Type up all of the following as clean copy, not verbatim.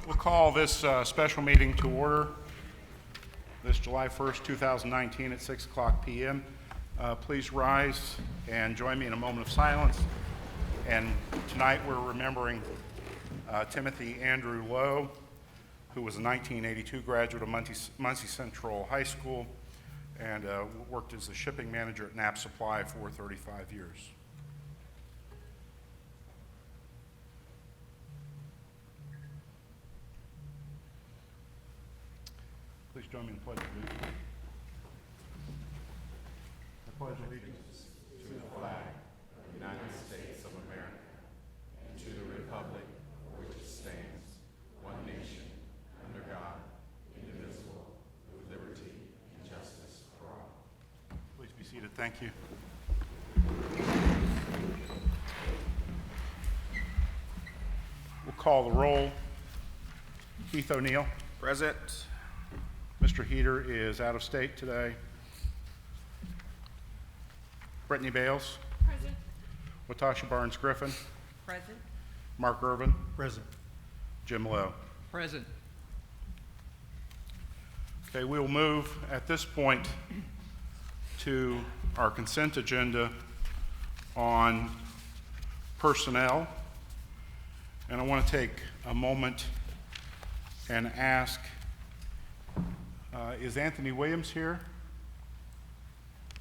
We'll call this special meeting to order this July 1st, 2019 at 6 o'clock p.m. Please rise and join me in a moment of silence. And tonight we're remembering Timothy Andrew Lowe, who was a 1982 graduate of Muncie Central High School and worked as a shipping manager at Knapp Supply for 35 years. Please join me in the Pledge of Allegiance. I pledge allegiance to the flag of the United States of America and to the republic for which it stands, one nation, under God, indivisible, with liberty and justice for all. Please be seated. Thank you. We'll call the roll. Keith O'Neill. Present. Mr. Heater is out of state today. Brittany Bales. Present. Watasha Barnes Griffin. Present. Mark Irvin. Present. Jim Lowe. Present. Okay, we will move at this point to our consent agenda on personnel. And I want to take a moment and ask, is Anthony Williams here?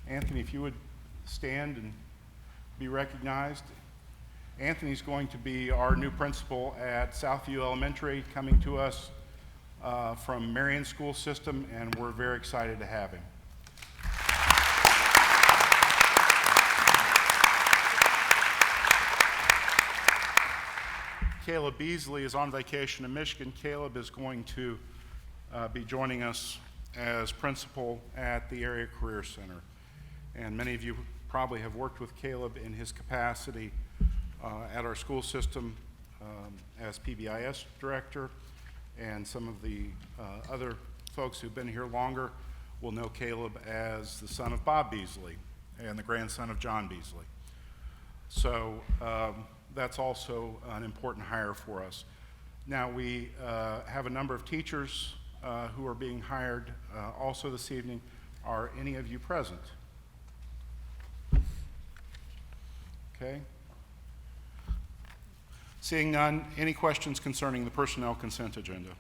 Anthony, if you would stand and be recognized. Anthony's going to be our new principal at Southview Elementary, coming to us from Marion School System, and we're very excited to have him. Caleb Beasley is on vacation in Michigan. Caleb is going to be joining us as principal at the Area Career Center. And many of you probably have worked with Caleb in his capacity at our school system as PBIS director, and some of the other folks who've been here longer will know Caleb as the son of Bob Beasley and the grandson of John Beasley. So that's also an important hire for us. Now we have a number of teachers who are being hired also this evening. Are any of you present? Okay. Seeing none, any questions concerning the personnel consent agenda?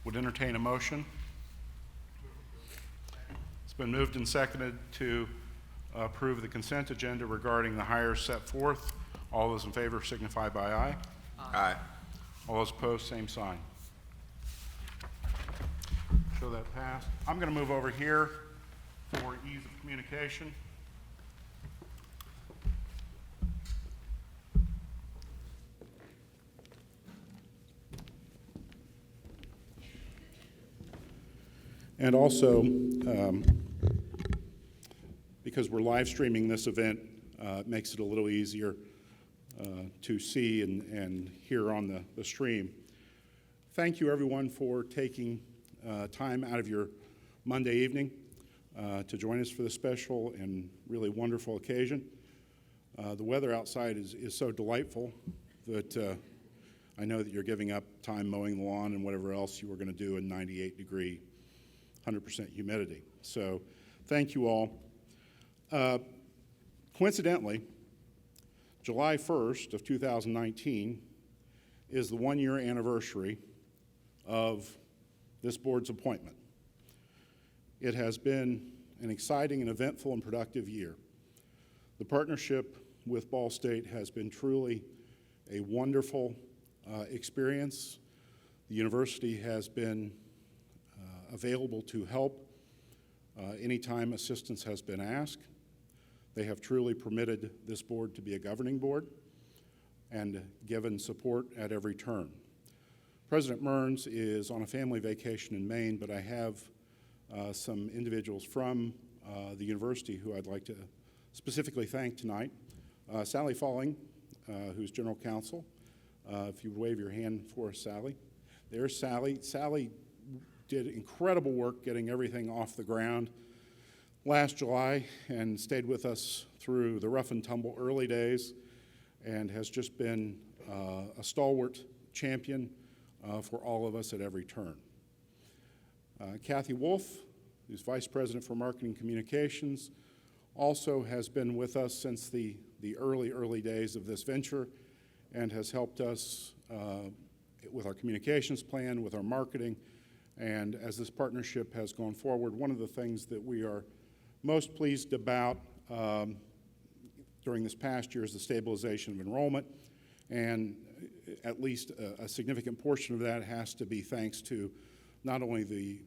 Would entertain a motion. It's been moved and seconded to approve the consent agenda regarding the hires set forth. All those in favor signify by aye. Aye. All those opposed, same sign. Show that passed. I'm going to move over here for ease of communication. And also, because we're live streaming this event, it makes it a little easier to see and hear on the stream. Thank you, everyone, for taking time out of your Monday evening to join us for this special and really wonderful occasion. The weather outside is so delightful that I know that you're giving up time mowing the lawn and whatever else you were going to do in 98-degree, 100% humidity. So thank you all. Coincidentally, July 1st of 2019 is the one-year anniversary of this board's appointment. It has been an exciting and eventful and productive year. The partnership with Ball State has been truly a wonderful experience. The university has been available to help anytime assistance has been asked. They have truly permitted this board to be a governing board and given support at every turn. President Mearns is on a family vacation in Maine, but I have some individuals from the university who I'd like to specifically thank tonight. Sally Falling, who's general counsel. If you would wave your hand for us, Sally. There's Sally. Sally did incredible work getting everything off the ground last July and stayed with us through the rough and tumble early days and has just been a stalwart champion for all of us at every turn. Kathy Wolf, who's Vice President for Marketing Communications, also has been with us since the early days of this venture and has helped us with our communications plan, with our marketing, and as this partnership has gone forward, one of the things that we are most pleased about during this past year is the stabilization of enrollment, and at least a significant portion of that has to be thanks to not only the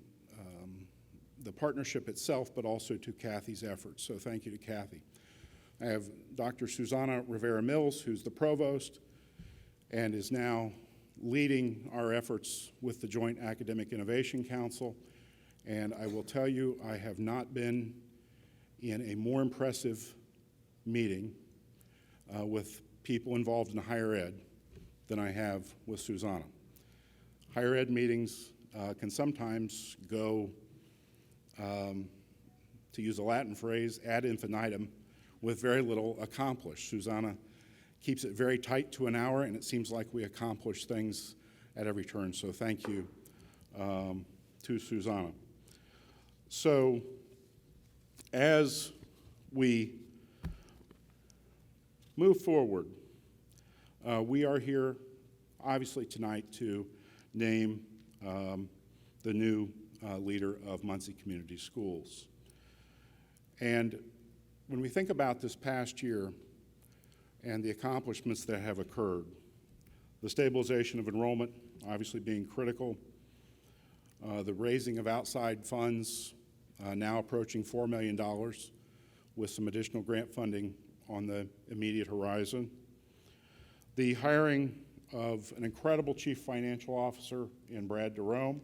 partnership itself, but also to Kathy's efforts. So thank you to Kathy. I have Dr. Susanna Rivera-Mills, who's the provost and is now leading our efforts with the Joint Academic Innovation Council. And I will tell you, I have not been in a more impressive meeting with people involved in higher ed than I have with Susanna. Higher ed meetings can sometimes go, to use a Latin phrase, ad infinitum, with very little accomplished. Susanna keeps it very tight to an hour, and it seems like we accomplish things at every turn. So thank you to Susanna. So as we move forward, we are here obviously tonight to name the new leader of Muncie Community Schools. And when we think about this past year and the accomplishments that have occurred, the stabilization of enrollment obviously being critical, the raising of outside funds now approaching $4 million with some additional grant funding on the immediate horizon, the hiring of an incredible chief financial officer in Brad Jerome,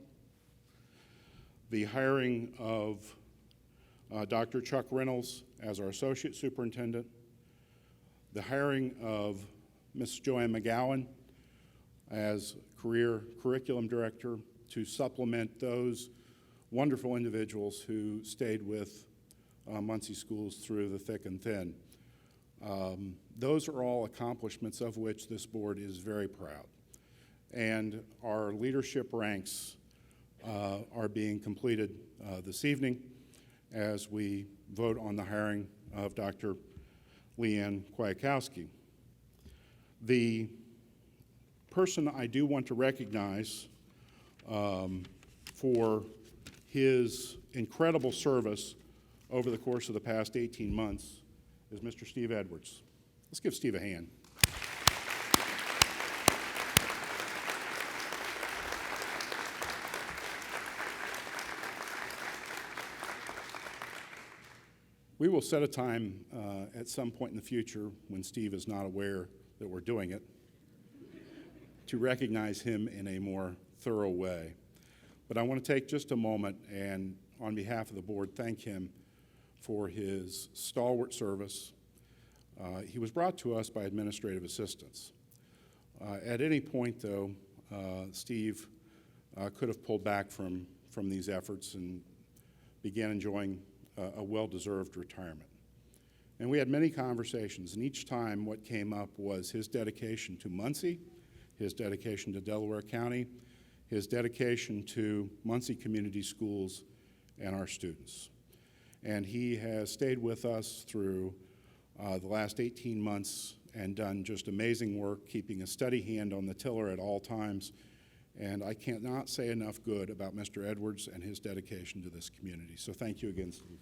the hiring of Dr. Chuck Reynolds as our associate superintendent, the hiring of Ms. Joanne McGowan as career curriculum director to supplement those wonderful individuals who stayed with Muncie schools through the thick and thin. Those are all accomplishments of which this board is very proud. And our leadership ranks are being completed this evening as we vote on the hiring of Dr. Lee Ann Kwiatkowski. The person I do want to recognize for his incredible service over the course of the past 18 months is Mr. Steve Edwards. Let's give Steve a hand. We will set a time at some point in the future when Steve is not aware that we're doing it to recognize him in a more thorough way. But I want to take just a moment and, on behalf of the board, thank him for his stalwart service. He was brought to us by administrative assistants. At any point, though, Steve could have pulled back from these efforts and began enjoying a well-deserved retirement. And we had many conversations, and each time what came up was his dedication to Muncie, his dedication to Delaware County, his dedication to Muncie Community Schools and our students. And he has stayed with us through the last 18 months and done just amazing work, keeping a steady hand on the tiller at all times. And I cannot say enough good about Mr. Edwards and his dedication to this community. So thank you again, Steve.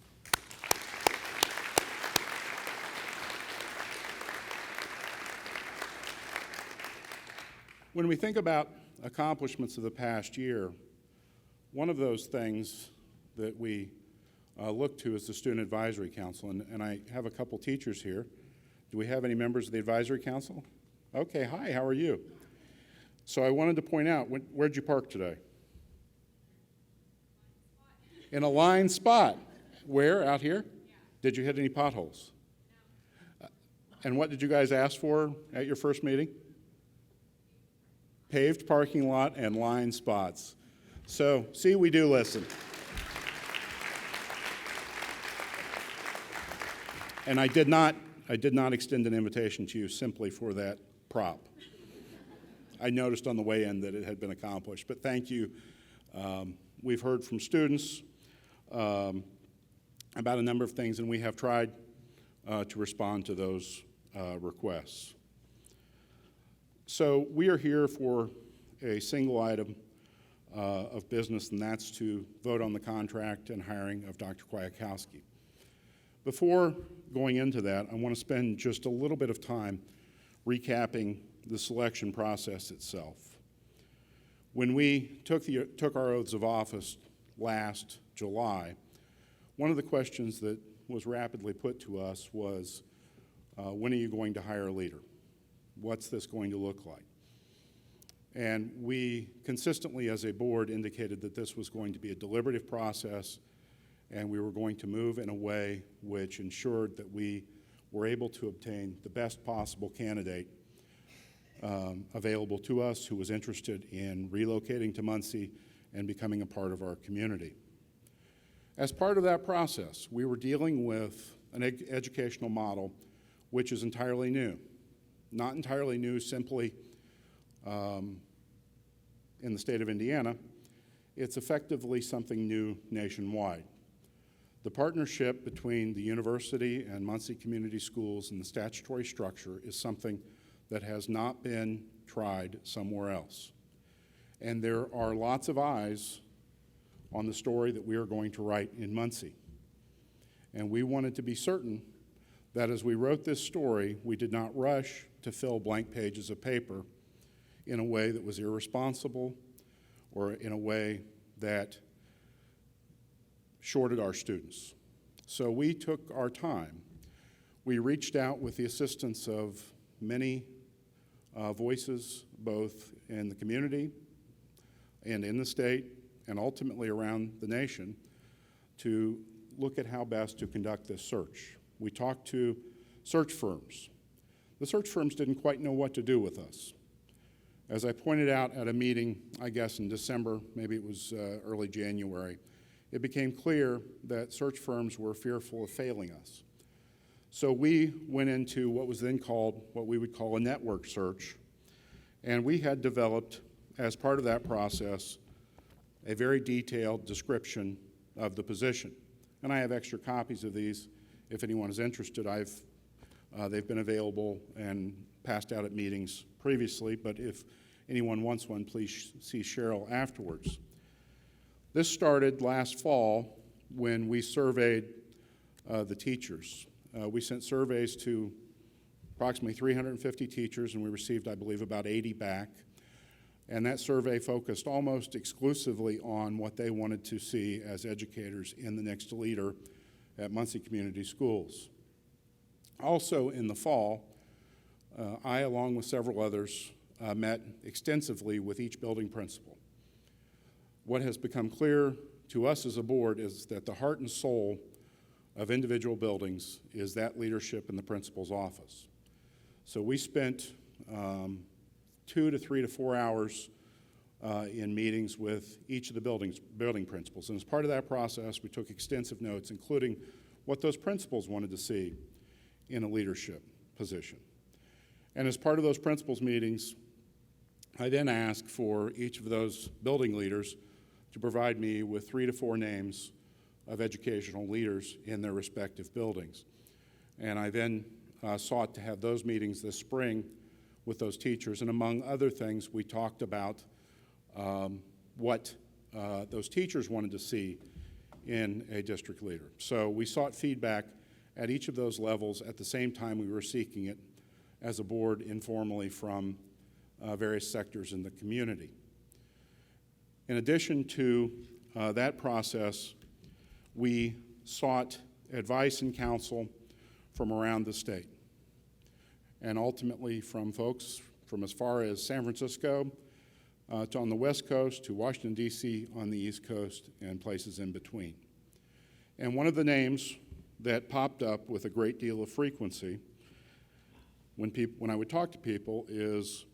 When we think about accomplishments of the past year, one of those things that we look to is the Student Advisory Council. And I have a couple teachers here. Do we have any members of the Advisory Council? Okay, hi, how are you? So I wanted to point out, where'd you park today? In a lined spot. Where, out here? Yeah. Did you hit any potholes? No. And what did you guys ask for at your first meeting? Paved parking lot and lined spots. So, see, we do listen. And I did not extend an invitation to you simply for that prop. I noticed on the way in that it had been accomplished. But thank you. We've heard from students about a number of things, and we have tried to respond to those requests. So we are here for a single item of business, and that's to vote on the contract and hiring of Dr. Kwiatkowski. Before going into that, I want to spend just a little bit of time recapping the selection process itself. When we took our oaths of office last July, one of the questions that was rapidly put to us was, when are you going to hire a leader? What's this going to look like? And we consistently, as a board, indicated that this was going to be a deliberative process, and we were going to move in a way which ensured that we were able to obtain the best possible candidate available to us who was interested in relocating to Muncie and becoming a part of our community. As part of that process, we were dealing with an educational model which is entirely new. Not entirely new simply in the state of Indiana. It's effectively something new nationwide. The partnership between the university and Muncie Community Schools and the statutory structure is something that has not been tried somewhere else. And there are lots of eyes on the story that we are going to write in Muncie. And we wanted to be certain that as we wrote this story, we did not rush to fill blank pages of paper in a way that was irresponsible or in a way that shorted our students. So we took our time. We reached out with the assistance of many voices, both in the community and in the state, and ultimately around the nation, to look at how best to conduct this search. We talked to search firms. The search firms didn't quite know what to do with us. As I pointed out at a meeting, I guess in December, maybe it was early January, it became clear that search firms were fearful of failing us. So we went into what was then called, what we would call a network search, and we had developed, as part of that process, a very detailed description of the position. And I have extra copies of these if anyone is interested. They've been available and passed out at meetings previously, but if anyone wants one, please see Cheryl afterwards. This started last fall when we surveyed the teachers. We sent surveys to approximately 350 teachers, and we received, I believe, about 80 back. And that survey focused almost exclusively on what they wanted to see as educators in the next leader at Muncie Community Schools. Also in the fall, I, along with several others, met extensively with each building principal. What has become clear to us as a board is that the heart and soul of individual buildings is that leadership in the principal's office. So we spent 2 to 3 to 4 hours in meetings with each of the building principals. And as part of that process, we took extensive notes, including what those principals wanted to see in a leadership position. And as part of those principals meetings, I then asked for each of those building leaders to provide me with 3 to 4 names of educational leaders in their respective buildings. And I then sought to have those meetings this spring with those teachers, and among other things, we talked about what those teachers wanted to see in a district leader. So we sought feedback at each of those levels at the same time we were seeking it as a board informally from various sectors in the community. In addition to that process, we sought advice and counsel from around the state, and ultimately from folks from as far as San Francisco to on the West Coast to Washington, D.C. on the East Coast and places in between. And one of the names that popped up with a great deal of frequency when I would talk to people is,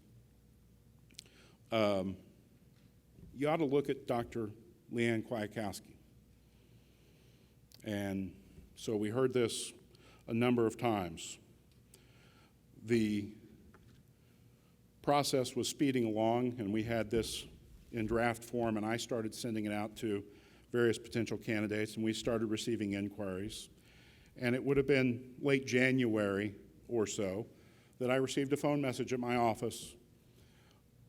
you ought to look at Dr. Lee Ann Kwiatkowski. And so we heard this a number of times. The process was speeding along, and we had this in draft form, and I started sending it out to various potential candidates, and we started receiving inquiries. And it would have been late January or so that I received a phone message at my office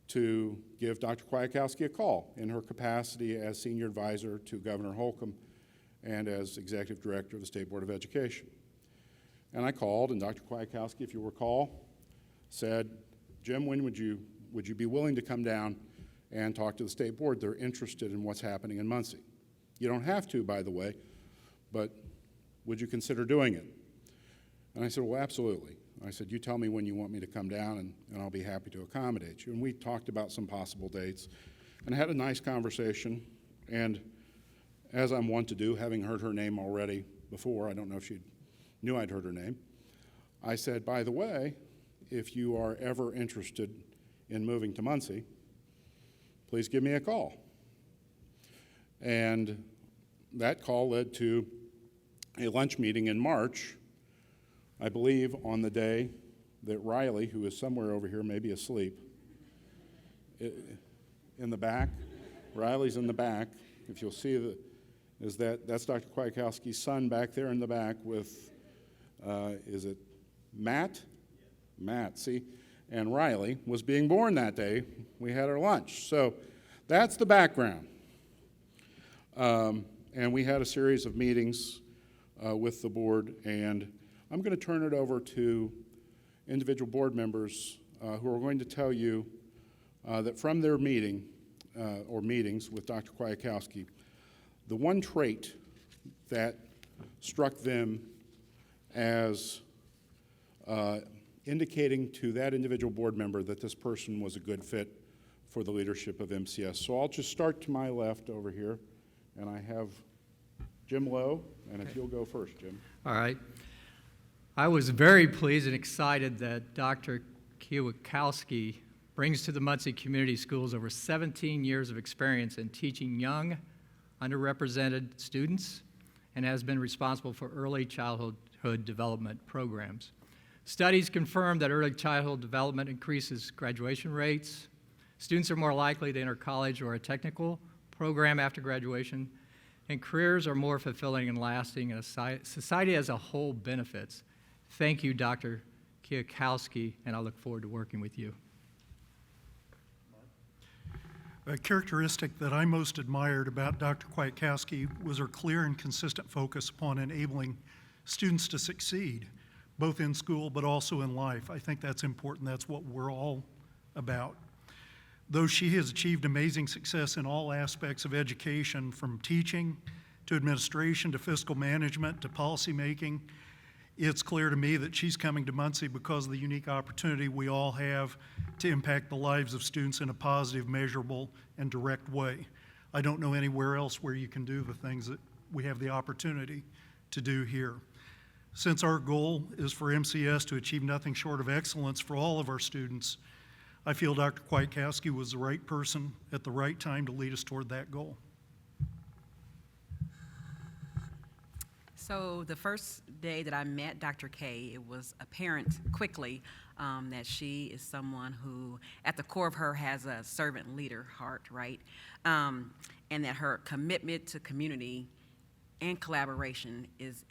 to give Dr. Kwiatkowski a call in her capacity as senior advisor to Governor Holcomb and as executive director of the State Board of Education. And I called, and Dr. Kwiatkowski, if you recall, said, Jim, when would you be willing to come down and talk to the State Board? They're interested in what's happening in Muncie. You don't have to, by the way, but would you consider doing it? And I said, well, absolutely. I said, you tell me when you want me to come down, and I'll be happy to accommodate you. And we talked about some possible dates and had a nice conversation. And as I'm wont to do, having heard her name already before, I don't know if she knew I'd heard her name, I said, by the way, if you are ever interested in moving to Muncie, please give me a call. And that call led to a lunch meeting in March, I believe on the day that Riley, who is somewhere over here, maybe asleep, in the back, Riley's in the back, if you'll see that's Dr. Kwiatkowski's son back there in the back with, is it Matt? Matt, see? And Riley was being born that day. We had our lunch. So that's the background. And we had a series of meetings with the board, and I'm going to turn it over to individual board members who are going to tell you that from their meeting or meetings with Dr. Kwiatkowski, the one trait that struck them as indicating to that individual board member that this person was a good fit for the leadership of MCS. So I'll just start to my left over here, and I have Jim Lowe, and if you'll go first, Jim. All right. I was very pleased and excited that Dr. Kwiatkowski brings to the Muncie Community Schools over 17 years of experience in teaching young, underrepresented students and has been responsible for early childhood development programs. Studies confirm that early childhood development increases graduation rates. Students are more likely to enter college or a technical program after graduation, and careers are more fulfilling and lasting, and society as a whole benefits. Thank you, Dr. Kwiatkowski, and I look forward to working with you. A characteristic that I most admired about Dr. Kwiatkowski was her clear and consistent focus upon enabling students to succeed, both in school but also in life. I think that's important. That's what we're all about. Though she has achieved amazing success in all aspects of education, from teaching to administration to fiscal management to policy making, it's clear to me that she's coming to Muncie because of the unique opportunity we all have to impact the lives of students in a positive, measurable, and direct way. I don't know anywhere else where you can do the things that we have the opportunity to do here. Since our goal is for MCS to achieve nothing short of excellence for all of our students, I feel Dr. Kwiatkowski was the right person at the right time to lead us toward that goal. So the first day that I met Dr. K, it was apparent quickly that she is someone who, at the core of her, has a servant leader heart, right? And that her commitment to community and collaboration is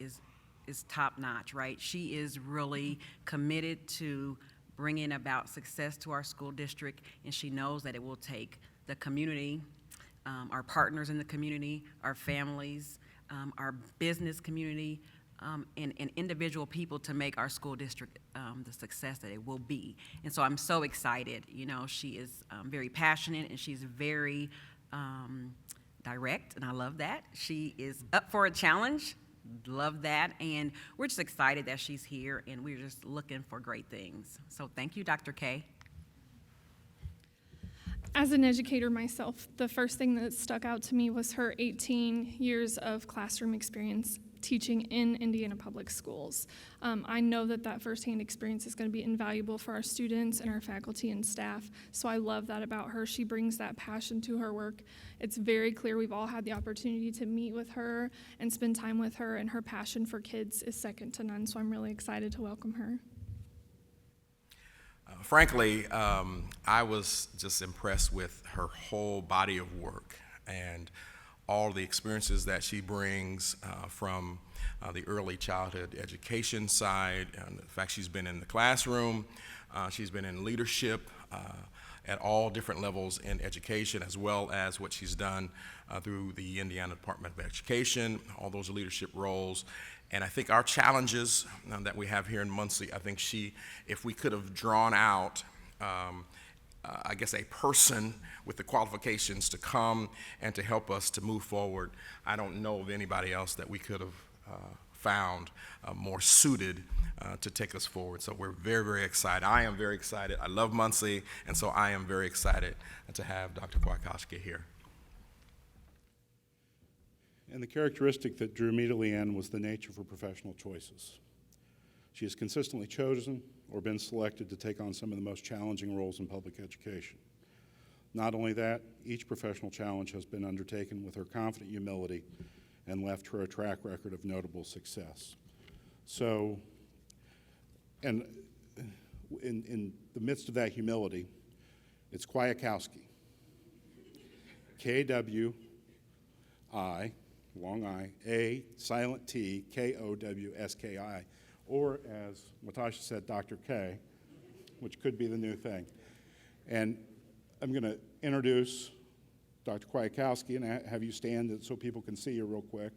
top notch, right? She is really committed to bringing about success to our school district, and she knows that it will take the community, our partners in the community, our families, our business community, and individual people to make our school district the success that it will be. And so I'm so excited. You know, she is very passionate, and she's very direct, and I love that. She is up for a challenge. Love that, and we're just excited that she's here, and we're just looking for great things. So thank you, Dr. K. As an educator myself, the first thing that stuck out to me was her 18 years of classroom experience teaching in Indiana public schools. I know that firsthand experience is going to be invaluable for our students and our faculty and staff, so I love that about her. She brings that passion to her work. It's very clear we've all had the opportunity to meet with her and spend time with her, and her passion for kids is second to none, so I'm really excited to welcome her. Frankly, I was just impressed with her whole body of work and all the experiences that she brings from the early childhood education side. And the fact she's been in the classroom, she's been in leadership at all different levels in education, as well as what she's done through the Indiana Department of Education, all those leadership roles. And I think our challenges that we have here in Muncie, I think if we could have drawn out, I guess, a person with the qualifications to come and to help us to move forward, I don't know of anybody else that we could have found more suited to take us forward. So we're very, very excited. I am very excited. I love Muncie, and so I am very excited to have Dr. Kwiatkowski here. And the characteristic that drew me to Lee Ann was the nature of her professional choices. She has consistently chosen or been selected to take on some of the most challenging roles in public education. Not only that, each professional challenge has been undertaken with her confident humility and left her a track record of notable success. So, and in the midst of that humility, it's Kwiatkowski. K-W-I, long I, A, silent T, K-O-W-S-K-I, or as Natasha said, Dr. K, which could be the new thing. And I'm going to introduce Dr. Kwiatkowski and have you stand so people can see you real quick.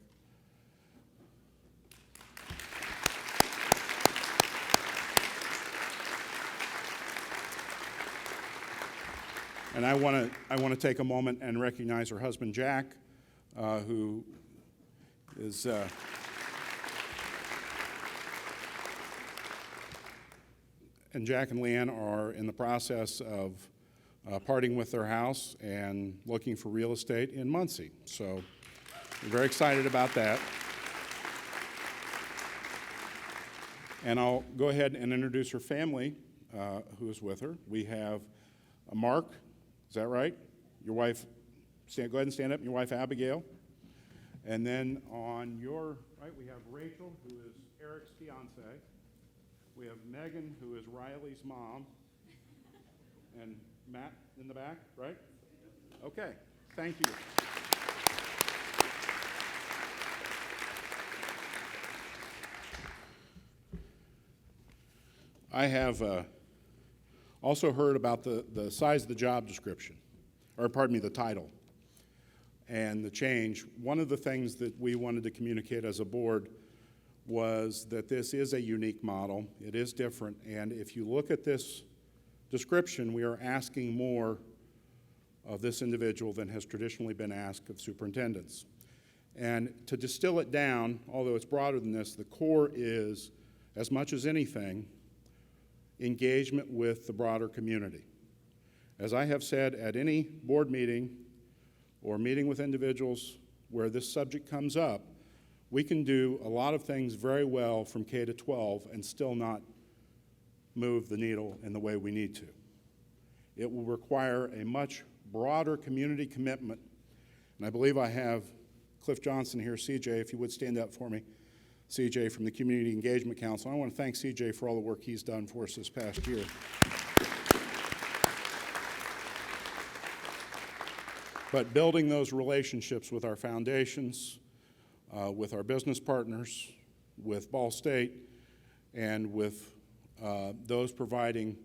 And I want to take a moment and recognize her husband, Jack, who is and Jack and Lee Ann are in the process of parting with their house and looking for real estate in Muncie. So we're very excited about that. And I'll go ahead and introduce her family who is with her. We have Mark, is that right? Your wife, go ahead and stand up, your wife Abigail. And then on your right, we have Rachel, who is Eric's fiance. We have Megan, who is Riley's mom. And Matt in the back, right? Okay, thank you. I have also heard about the size of the job description, or pardon me, the title, and the change. One of the things that we wanted to communicate as a board was that this is a unique model. It is different, and if you look at this description, we are asking more of this individual than has traditionally been asked of superintendents. And to distill it down, although it's broader than this, the core is, as much as anything, engagement with the broader community. As I have said at any board meeting or meeting with individuals where this subject comes up, we can do a lot of things very well from K to 12 and still not move the needle in the way we need to. It will require a much broader community commitment, and I believe I have Cliff Johnson here. CJ, if you would stand up for me. CJ from the Community Engagement Council. I want to thank CJ for all the work he's done for us this past year. But building those relationships with our foundations, with our business partners, with Ball State, and with those providing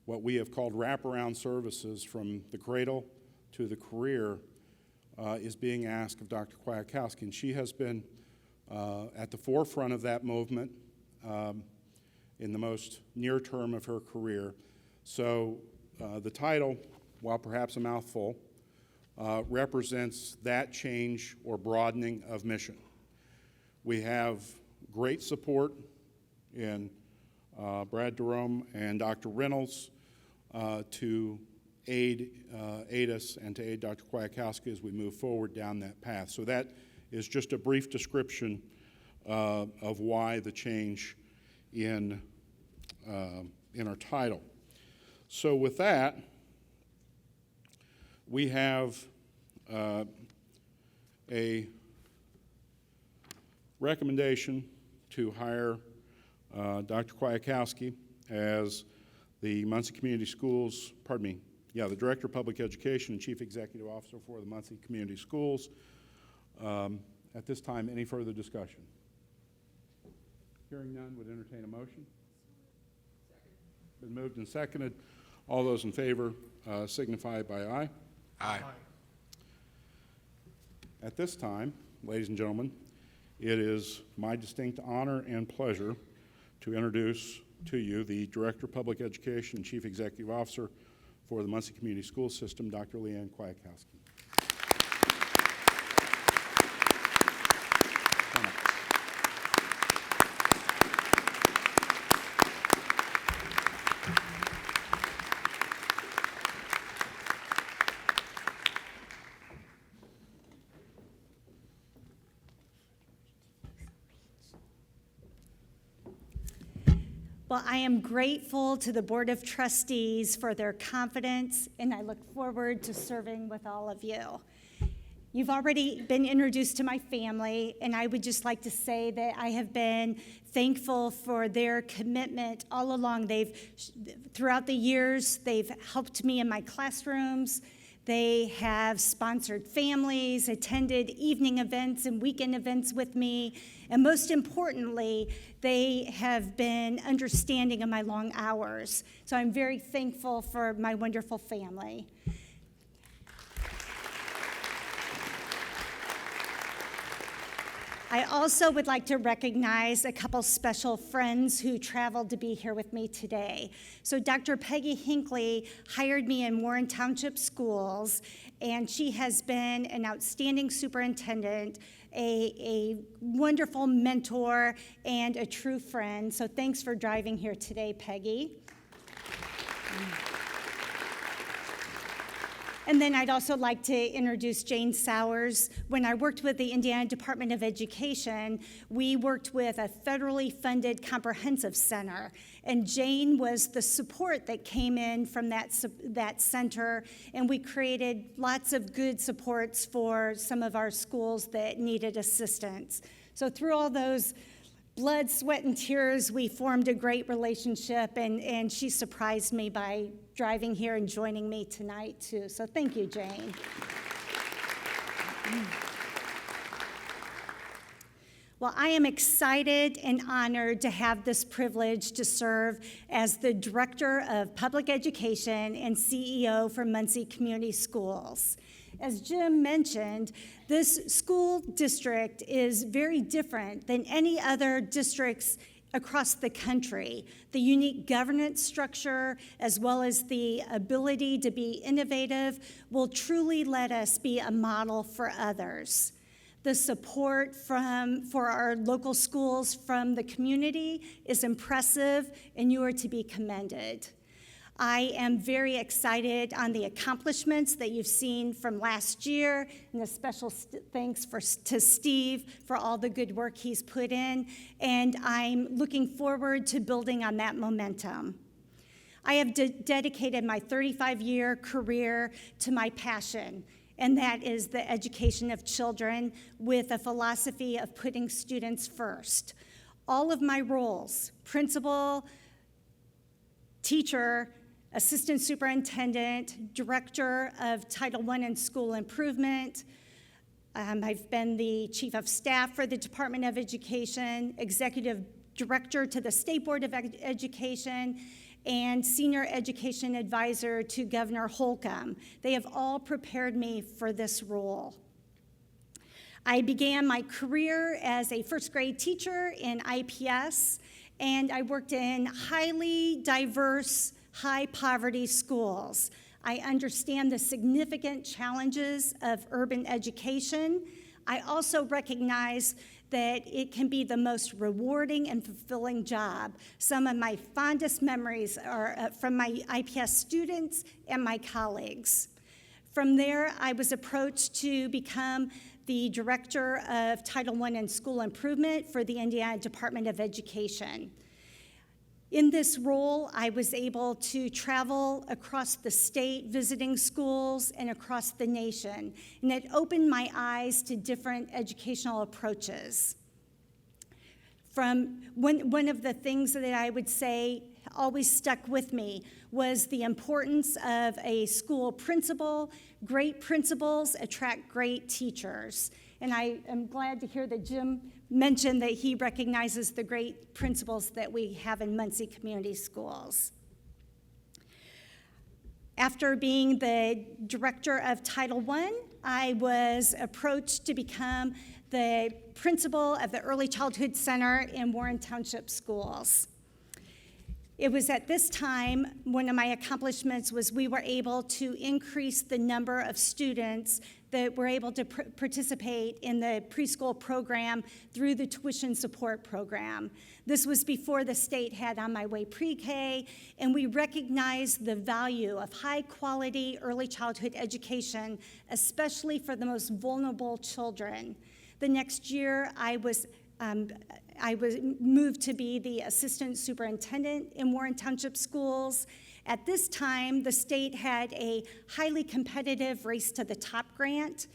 what we have called wraparound services from the cradle to the career is being asked of Dr. Kwiatkowski. And she has been at the forefront of that movement in the most near term of her career. So the title, while perhaps a mouthful, represents that change or broadening of mission. We have great support in Brad Jerome and Dr. Reynolds to aid us and to aid Dr. Kwiatkowski as we move forward down that path. So that is just a brief description of why the change in our title. So with that, we have a recommendation to hire Dr. Kwiatkowski as the Muncie Community Schools, the Director of Public Education and Chief Executive Officer for the Muncie Community Schools. At this time, any further discussion? Hearing none, would entertain a motion. Been moved and seconded. All those in favor signify by aye. Aye. At this time, ladies and gentlemen, it is my distinct honor and pleasure to introduce to you the Director of Public Education and Chief Executive Officer for the Muncie Community School System, Dr. Lee Ann Kwiatkowski. Well, I am grateful to the Board of Trustees for their confidence, and I look forward to serving with all of you. You've already been introduced to my family, and I would just like to say that I have been thankful for their commitment all along. Throughout the years, they've helped me in my classrooms. They have sponsored families, attended evening events and weekend events with me, and most importantly, they have been understanding of my long hours. So I'm very thankful for my wonderful family. I also would like to recognize a couple special friends who traveled to be here with me today. So Dr. Peggy Hinckley hired me in Warren Township Schools, and she has been an outstanding superintendent, a wonderful mentor, and a true friend. So thanks for driving here today, Peggy. And then I'd also like to introduce Jane Sowers. When I worked with the Indiana Department of Education, we worked with a federally funded comprehensive center. And Jane was the support that came in from that center, and we created lots of good supports for some of our schools that needed assistance. So through all those blood, sweat, and tears, we formed a great relationship, and she surprised me by driving here and joining me tonight, too. So thank you, Jane. Well, I am excited and honored to have this privilege to serve as the Director of Public Education and CEO for Muncie Community Schools. As Jim mentioned, this school district is very different than any other districts across the country. The unique governance structure, as well as the ability to be innovative, will truly let us be a model for others. The support for our local schools from the community is impressive, and you are to be commended. I am very excited on the accomplishments that you've seen from last year, and a special thanks to Steve for all the good work he's put in, and I'm looking forward to building on that momentum. I have dedicated my 35-year career to my passion, and that is the education of children with a philosophy of putting students first. All of my roles, principal, teacher, assistant superintendent, director of Title I and school improvement. I've been the chief of staff for the Department of Education, executive director to the State Board of Education, and senior education advisor to Governor Holcomb. They have all prepared me for this role. I began my career as a first grade teacher in IPS, and I worked in highly diverse, high poverty schools. I understand the significant challenges of urban education. I also recognize that it can be the most rewarding and fulfilling job. Some of my fondest memories are from my IPS students and my colleagues. From there, I was approached to become the director of Title I and school improvement for the Indiana Department of Education. In this role, I was able to travel across the state, visiting schools, and across the nation, and it opened my eyes to different educational approaches. From one of the things that I would say always stuck with me was the importance of a school principal. Great principals attract great teachers. And I am glad to hear that Jim mentioned that he recognizes the great principals that we have in Muncie Community Schools. After being the director of Title I was approached to become the principal of the Early Childhood Center in Warren Township Schools. It was at this time, one of my accomplishments was we were able to increase the number of students that were able to participate in the preschool program through the tuition support program. This was before the state had On My Way pre-K, and we recognized the value of high-quality early childhood education, especially for the most vulnerable children. The next year, I was moved to be the assistant superintendent in Warren Township Schools. At this time, the state had a highly competitive Race to the Top grant,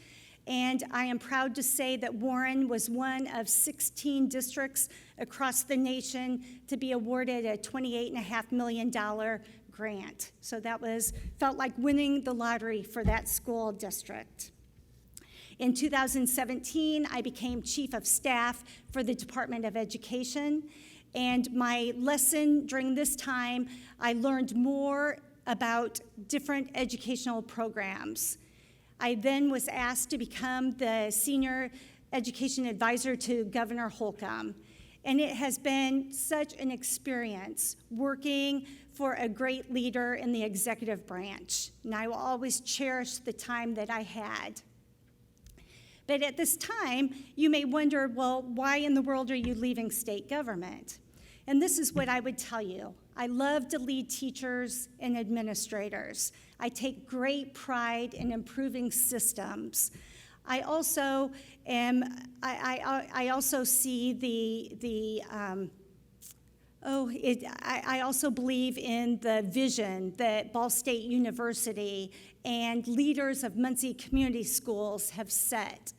and I am proud to say that Warren was one of 16 districts across the nation to be awarded a $28.5 million grant. So that felt like winning the lottery for that school district. In 2017, I became Chief of Staff for the Department of Education, and my lesson during this time, I learned more about different educational programs. I then was asked to become the Senior Education Advisor to Governor Holcomb, and it has been such an experience working for a great leader in the executive branch, and I will always cherish the time that I had. But at this time, you may wonder, well, why in the world are you leaving state government? And this is what I would tell you. I love to lead teachers and administrators. I take great pride in improving systems. I also see I also believe in the vision that Ball State University and leaders of Muncie Community Schools have set.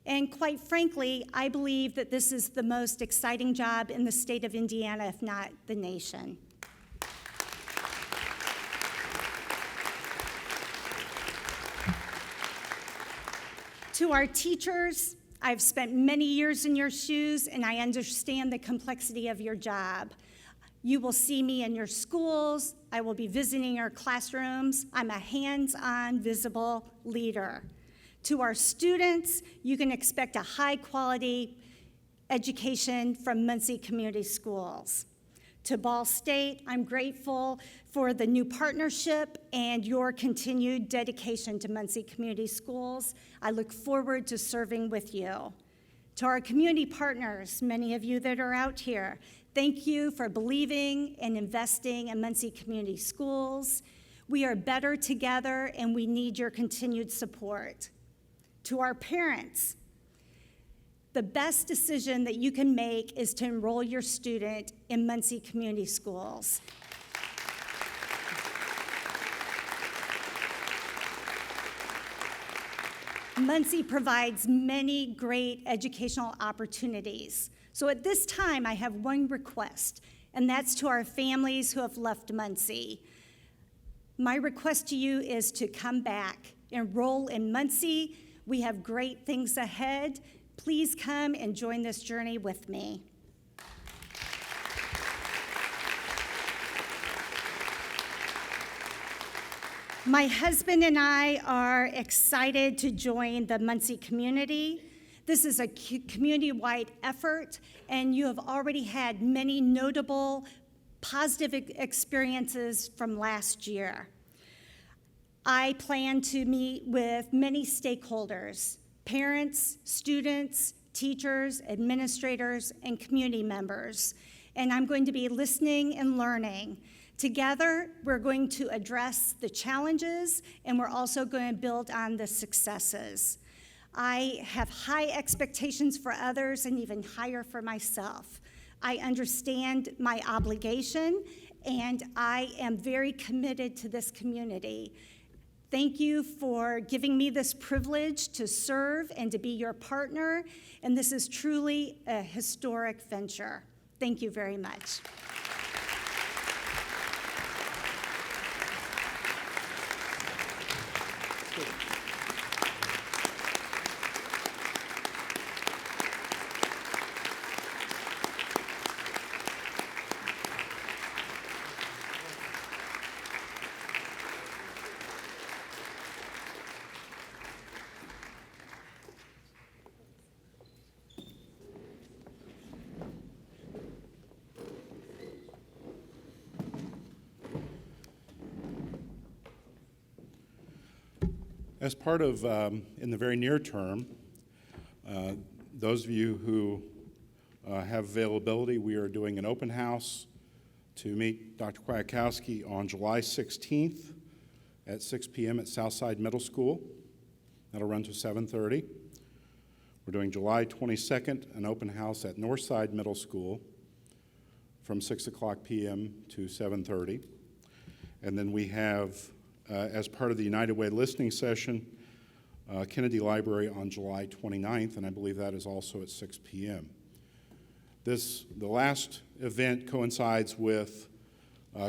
And quite frankly, I believe that this is the most exciting job in the state of Indiana, if not the nation. To our teachers, I've spent many years in your shoes, and I understand the complexity of your job. You will see me in your schools. I will be visiting your classrooms. I'm a hands-on, visible leader. To our students, you can expect a high-quality education from Muncie Community Schools. To Ball State, I'm grateful for the new partnership and your continued dedication to Muncie Community Schools. I look forward to serving with you. To our community partners, many of you that are out here, thank you for believing and investing in Muncie Community Schools. We are better together, and we need your continued support. To our parents, the best decision that you can make is to enroll your student in Muncie Community Schools. Muncie provides many great educational opportunities. So at this time, I have one request, and that's to our families who have left Muncie. My request to you is to come back, enroll in Muncie. We have great things ahead. Please come and join this journey with me. My husband and I are excited to join the Muncie community. This is a community-wide effort, and you have already had many notable positive experiences from last year. I plan to meet with many stakeholders, parents, students, teachers, administrators, and community members, and I'm going to be listening and learning. Together, we're going to address the challenges, and we're also going to build on the successes. I have high expectations for others and even higher for myself. I understand my obligation, and I am very committed to this community. Thank you for giving me this privilege to serve and to be your partner, and this is truly a historic venture. Thank you very much. As part of, in the very near term, those of you who have availability, we are doing an open house to meet Dr. Kwiatkowski on July 16th at 6 p.m. at Southside Middle School. That'll run to 7:30. We're doing July 22nd, an open house at Northside Middle School from 6 o'clock p.m. to 7:30. And then we have, as part of the United Way listening session, Kennedy Library on July 29th, and I believe that is also at 6 p.m. The last event coincides with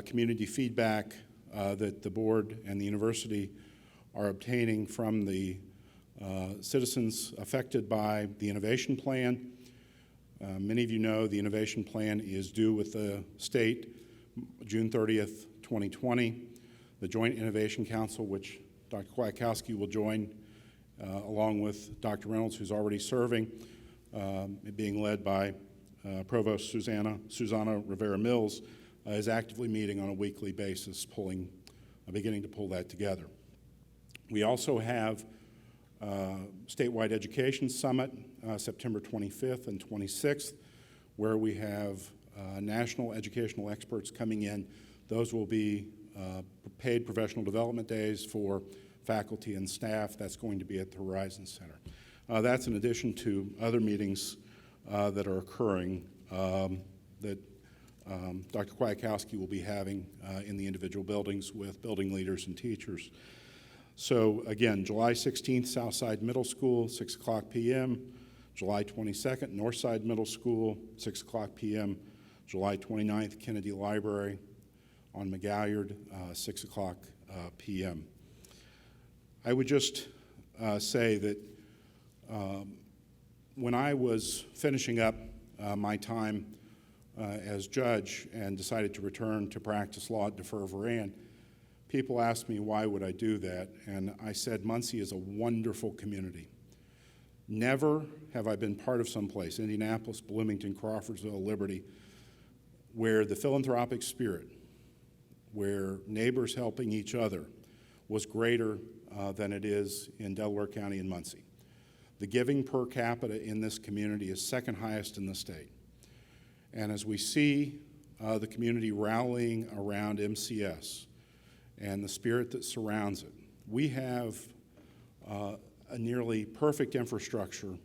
community feedback that the board and the university are obtaining from the citizens affected by the innovation plan. Many of you know the innovation plan is due with the state June 30th, 2020. The Joint Innovation Council, which Dr. Kwiatkowski will join along with Dr. Reynolds, who's already serving, being led by Provost Susanna Rivera-Mills, is actively meeting on a weekly basis, beginning to pull that together. We also have Statewide Education Summit, September 25th and 26th, where we have national educational experts coming in. Those will be paid professional development days for faculty and staff. That's going to be at the Horizon Center. That's in addition to other meetings that are occurring that Dr. Kwiatkowski will be having in the individual buildings with building leaders and teachers. So again, July 16th, Southside Middle School, 6 o'clock p.m. July 22nd, Northside Middle School, 6 o'clock p.m. July 29th, Kennedy Library on McGalliard, 6 o'clock p.m. I would just say that when I was finishing up my time as judge and decided to return to practice law at DeFer-Varan, people asked me why would I do that, and I said Muncie is a wonderful community. Never have I been part of someplace, Indianapolis, Bloomington, Crawfordsville, Liberty, where the philanthropic spirit, where neighbors helping each other was greater than it is in Delaware County and Muncie. The giving per capita in this community is second highest in the state. And as we see the community rallying around MCS and the spirit that surrounds it, we have a nearly perfect infrastructure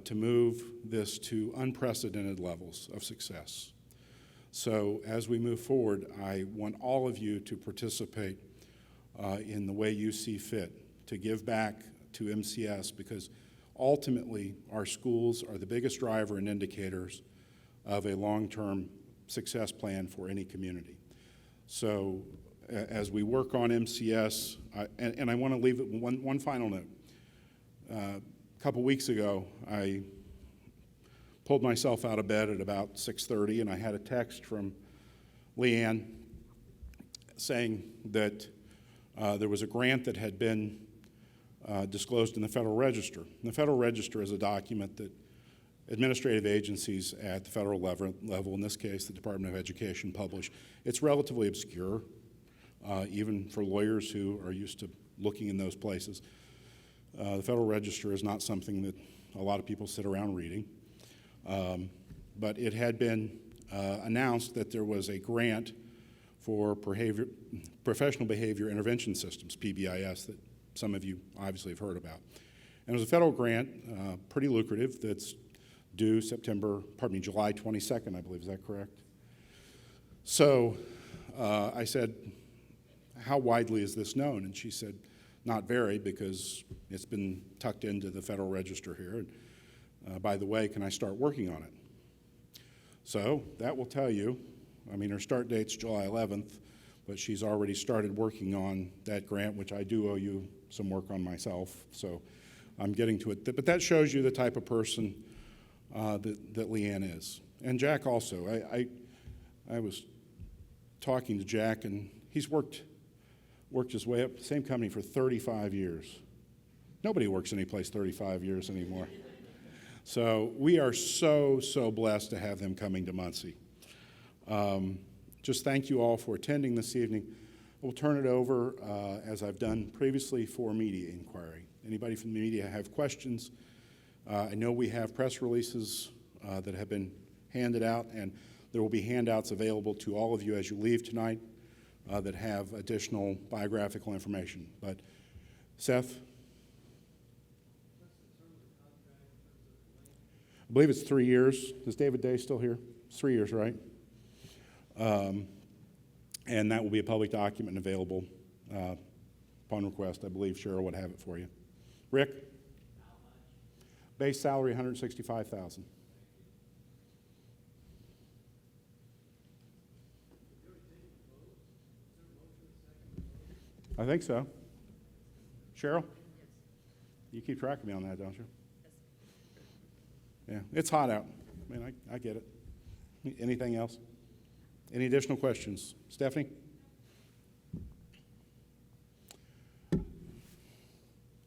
to move this to unprecedented levels of success. So as we move forward, I want all of you to participate in the way you see fit, to give back to MCS, because ultimately our schools are the biggest driver and indicators of a long-term success plan for any community. So as we work on MCS, and I want to leave it one final note. A couple weeks ago, I pulled myself out of bed at about 6:30, and I had a text from Lee Ann saying that there was a grant that had been disclosed in the Federal Register. And the Federal Register is a document that administrative agencies at the federal level, in this case the Department of Education, publish. It's relatively obscure, even for lawyers who are used to looking in those places. The Federal Register is not something that a lot of people sit around reading. But it had been announced that there was a grant for professional behavior intervention systems, PBIS, that some of you obviously have heard about. And it was a federal grant, pretty lucrative, that's due July 22nd, I believe. Is that correct? So I said, how widely is this known? And she said, not very, because it's been tucked into the Federal Register here. And by the way, can I start working on it? So that will tell you, I mean, her start date's July 11th, but she's already started working on that grant, which I do owe you some work on myself, so I'm getting to it. But that shows you the type of person that Lee Ann is. And Jack also. I was talking to Jack, and he's worked his way up, same company for 35 years. Nobody works any place 35 years anymore. So we are so blessed to have them coming to Muncie. Just thank you all for attending this evening. We'll turn it over, as I've done previously, for media inquiry. Anybody from the media have questions? I know we have press releases that have been handed out, and there will be handouts available to all of you as you leave tonight that have additional biographical information. But Seth? I believe it's 3 years. Is David Day still here? It's 3 years, right? And that will be a public document available upon request. I believe Cheryl would have it for you. Rick? Base salary, $165,000. I think so. Cheryl? You keep track of me on that, don't you? Yeah, it's hot out. I mean, I get it. Anything else? Any additional questions? Stephanie?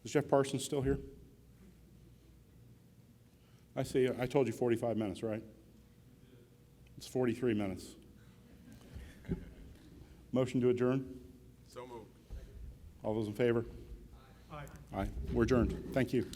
Is Jeff Parsons still here? I see you. I told you 45 minutes, right? It's 43 minutes. Motion to adjourn? So moved. All those in favor? Aye. Aye. We're adjourned. Thank you.